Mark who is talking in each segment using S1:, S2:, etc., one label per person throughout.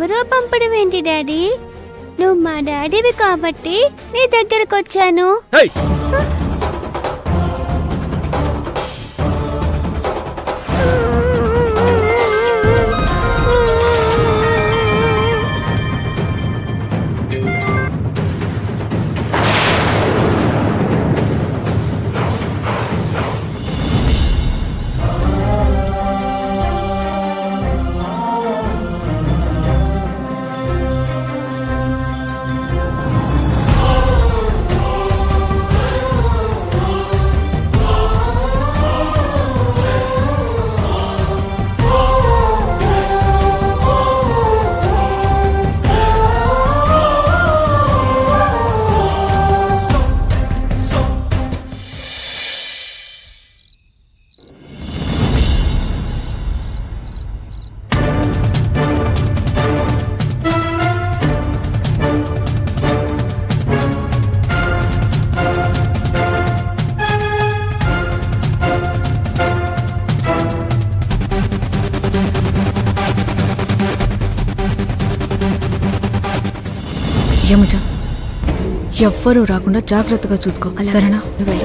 S1: ఎవరో పంపడం ఏంటి డాడీ? నువ్వు మా డాడీవి కాబట్టి నీ దగ్గరకు వచ్చాను.
S2: యముజ, ఎవ్వరూ రాకుండా జాగ్రత్తగా చూసుకో, సరేనా?
S3: నువ్వు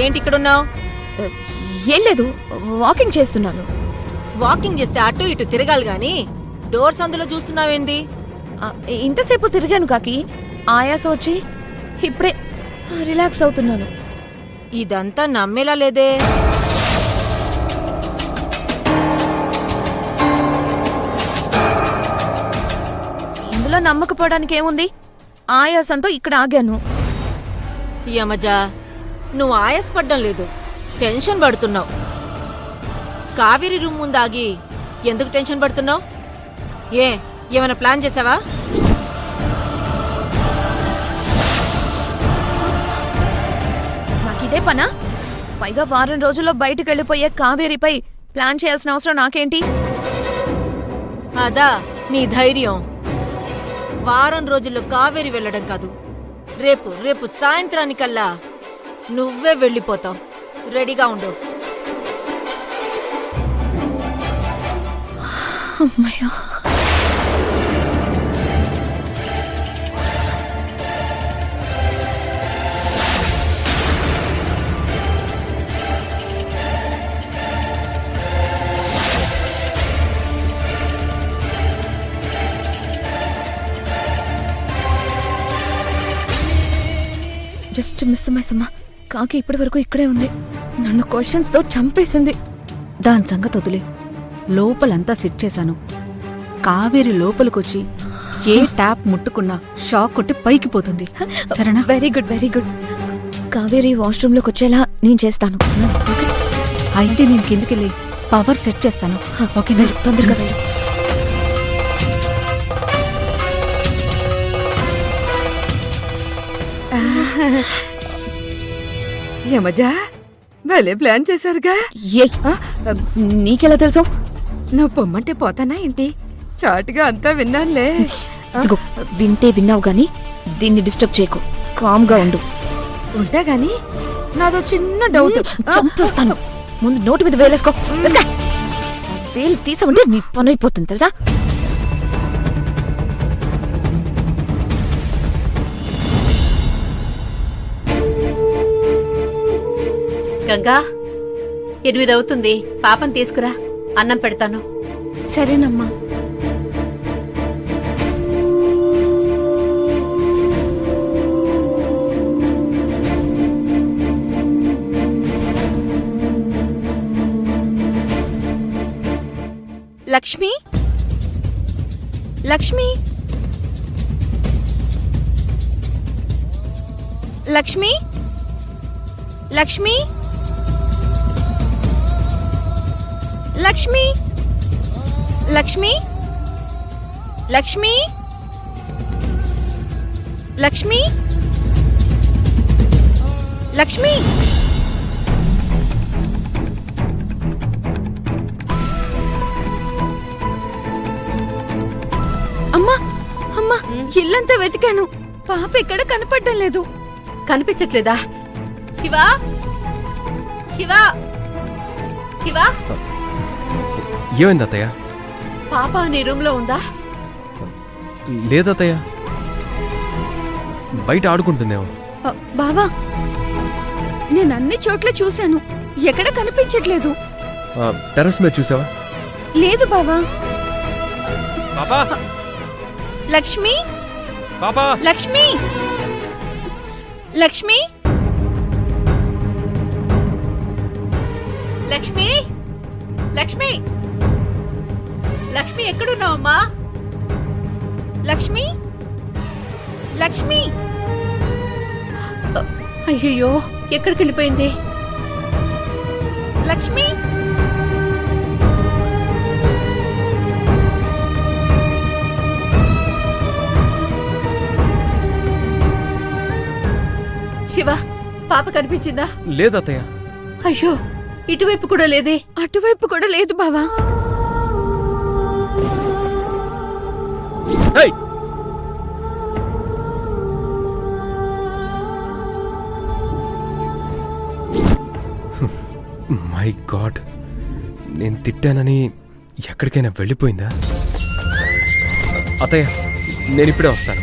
S4: ఏంటి ఇక్కడున్నావు?
S3: ఏం లేదు, వాకింగ్ చేస్తున్నాను.
S4: వాకింగ్ చేస్తే అటు ఇటు తిరగాలి గాని డోర్స్ అందులో చూస్తున్నావేంది?
S3: ఇంతసేపు తిరిగాను కాకి, ఆయాస వచ్చి ఇప్పుడే రిలాక్స్ అవుతున్నాను.
S4: ఇదంతా నమ్మేలా లేదే.
S3: ఇందులో నమ్మకపోవడానికి ఏముంది? ఆయాసంతో ఇక్కడ ఆగాను.
S4: యమజా, నువ్వు ఆయాసపడ్డం లేదు, టెన్షన్ పడుతున్నావు. కావేరి రూమ్ ముందు ఆగి ఎందుకు టెన్షన్ పడుతున్నావు? ఏమైనా ప్లాన్ చేసావా?
S3: నాకిదే పనా? పైగా వారం రోజుల్లో బయటకు వెళ్ళిపోయే కావేరిపై ప్లాన్ చేయాల్సిన అవసరం నాకేంటి?
S4: అదా నీ ధైర్యం? వారం రోజుల్లో కావేరి వెళ్ళడం కాదు, రేపు సాయంత్రానికల్లా నువ్వే వెళ్ళిపోతావు. రెడీగా ఉండు.
S3: అమ్మయ్యా, జస్ట్ మిస్ మైసమ్మ. కాకి ఇప్పటి వరకు ఇక్కడే ఉంది, నన్ను క్వశ్చన్స్ తో చంపేసింది.
S2: దాని సంగతి వదిలే, లోపలంతా సెట్ చేశాను. కావేరి లోపలికొచ్చి ఏ ట్యాప్ ముట్టుకున్నా షాక్ కొట్టి పైకి పోతుంది, సరేనా?
S3: Very good, very good. Kaveri washroom లోకి వచ్చేలా నేను చేస్తాను.
S2: అయితే నేను కిందకెళ్ళి పవర్ సెట్ చేస్తాను. ఓకే,
S3: తొందరగా వెళ్ళు.
S5: యమజా, భలే ప్లాన్ చేశారుగా.
S3: నీకెలా తెలుసు?
S5: నువ్వు పొమ్మంటే పోతానా ఏంటి? చాటుగా అంతా విన్నానులే.
S3: వింటే విన్నావు గాని దీన్ని డిస్టర్బ్ చేయకు, కామ్గా ఉండు.
S5: ఉంటా గాని నాదో చిన్న డౌట్.
S3: చంపేస్తాను. ముందు నోటి మీద వేలేసుకో. వేలు తీసామంటే నీ పని అయిపోతుంది తెలుసా?
S6: గంగా, 8 అవుతుంది, పాపం తీసుకురా, అన్నం పెడతాను.
S3: సరేనమ్మా. లక్ష్మి, లక్ష్మి, లక్ష్మి లక్ష్మి లక్ష్మి లక్ష్మి లక్ష్మి లక్ష్మి లక్ష్మి అమ్మా అమ్మా ఇల్లంతా వెతికాను, పాప ఎక్కడ కనపడడం లేదు.
S6: కనిపించట్లేదా? శివా, శివా, శివా,
S7: ఏమైంది అత్తయ్య?
S6: పాప నీ రూమ్ లో ఉందా?
S7: లేదత్తయ్య, బయట ఆడుకుంటుందేమో.
S3: బావా, నేను అన్ని చోట్ల చూశాను, ఎక్కడ కనిపించట్లేదు.
S7: టెర్రస్ మీద చూసావా?
S3: లేదు బావా.
S7: పాపా,
S3: లక్ష్మి
S7: పాపా,
S3: లక్ష్మి లక్ష్మి
S6: లక్ష్మి, లక్ష్మి, లక్ష్మి ఎక్కడున్నావమ్మా?
S3: లక్ష్మి లక్ష్మి
S6: అయ్యయ్యో, ఎక్కడికి వెళ్ళిపోయింది?
S3: లక్ష్మి
S6: శివ, పాప కనిపించిందా?
S7: లేదత్తయ్య.
S6: అయ్యో, ఇటువైపు కూడా లేదే.
S3: అటువైపు కూడా లేదు బావా.
S7: ఏయ్! మై గాడ్, నేను తిట్టానని ఎక్కడికైనా వెళ్ళిపోయిందా? అత్తయ్య, నేను ఇప్పుడే వస్తాను.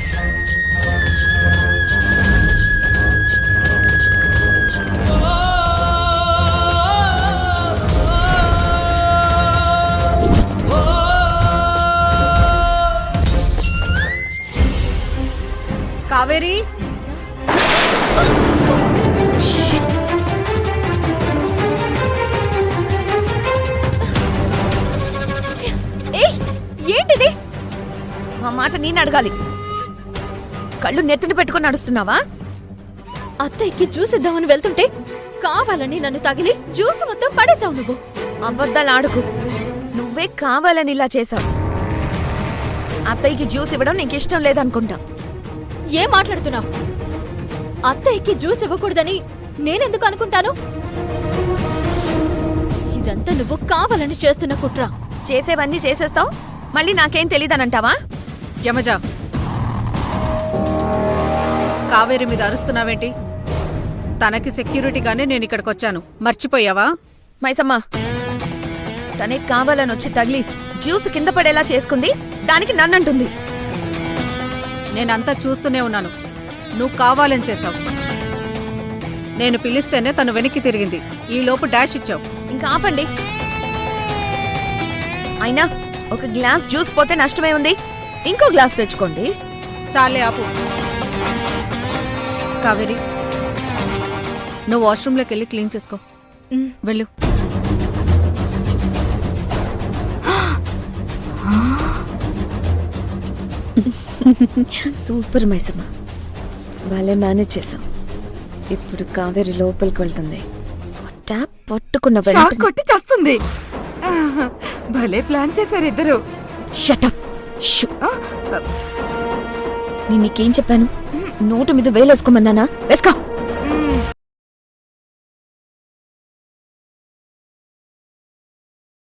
S6: కావేరి,
S3: ఏయ్, ఏంటిది? ఆ మాట నేను అడగాలి. కళ్ళు నెత్తిన పెట్టుకుని నడుస్తున్నావా?
S8: అత్తయ్యకి జ్యూస్ ఇద్దామని వెళ్తుంటే కావాలని నన్ను తగిలి జ్యూస్ మొత్తం పడేశావు నువ్వు.
S3: అబద్ధాలు ఆడుకు. నువ్వే కావాలని ఇలా చేశావు. అత్తయ్యకి జ్యూస్ ఇవ్వడం నీకు ఇష్టం లేదనుకుంటా.
S8: ఏం మాట్లాడుతున్నావు? అత్తయ్యకి జ్యూస్ ఇవ్వకూడదని నేనెందుకు అనుకుంటాను? ఇదంతా నువ్వు కావాలని చేస్తున్న కుట్ర.
S3: చేసేవన్నీ చేసేస్తావు, మళ్ళీ నాకేం తెలీదనంటావా?
S2: యమజ, కావేరి మీద అరుస్తున్నావేంటి? తనకి సెక్యూరిటీగానే నేను ఇక్కడికి వచ్చాను, మర్చిపోయావా?
S3: మైసమ్మ, తనే కావాలని వచ్చి తగిలి జ్యూస్ కింద పడేలా చేసుకుంది, దానికి నన్నంటుంది.
S2: నేనంతా చూస్తూనే ఉన్నాను. నువ్వు కావాలని చేశావు. నేను పిలిస్తేనే తను వెనక్కి తిరిగింది. ఈ లోపు డాష్ ఇచ్చావు.
S3: ఇంకా ఆపండి. అయినా ఒక గ్లాస్ జ్యూస్ పోతే నష్టమే ఉంది, ఇంకో గ్లాస్ తెచ్చుకోండి.
S2: చాలే, ఆపు. కావేరి, నువ్వు వాష్రూమ్లోకి వెళ్ళి క్లీన్ చేసుకో. వెళ్ళు.
S3: సూపర్ మైసమ్మ, భలే మేనేజ్ చేసావు. ఇప్పుడు కావేరి లోపలికి వెళ్తుంది. ట్యాప్ పట్టుకున్న
S5: షాక్
S3: వెంటనే
S5: కొట్టి చస్తుంది. భలే ప్లాన్ చేశారు ఇద్దరు.
S3: Shut up. షూ. నేను నీకేం చెప్పాను? నోటు మీద వేలేసుకోమన్నానా? వేసుకో.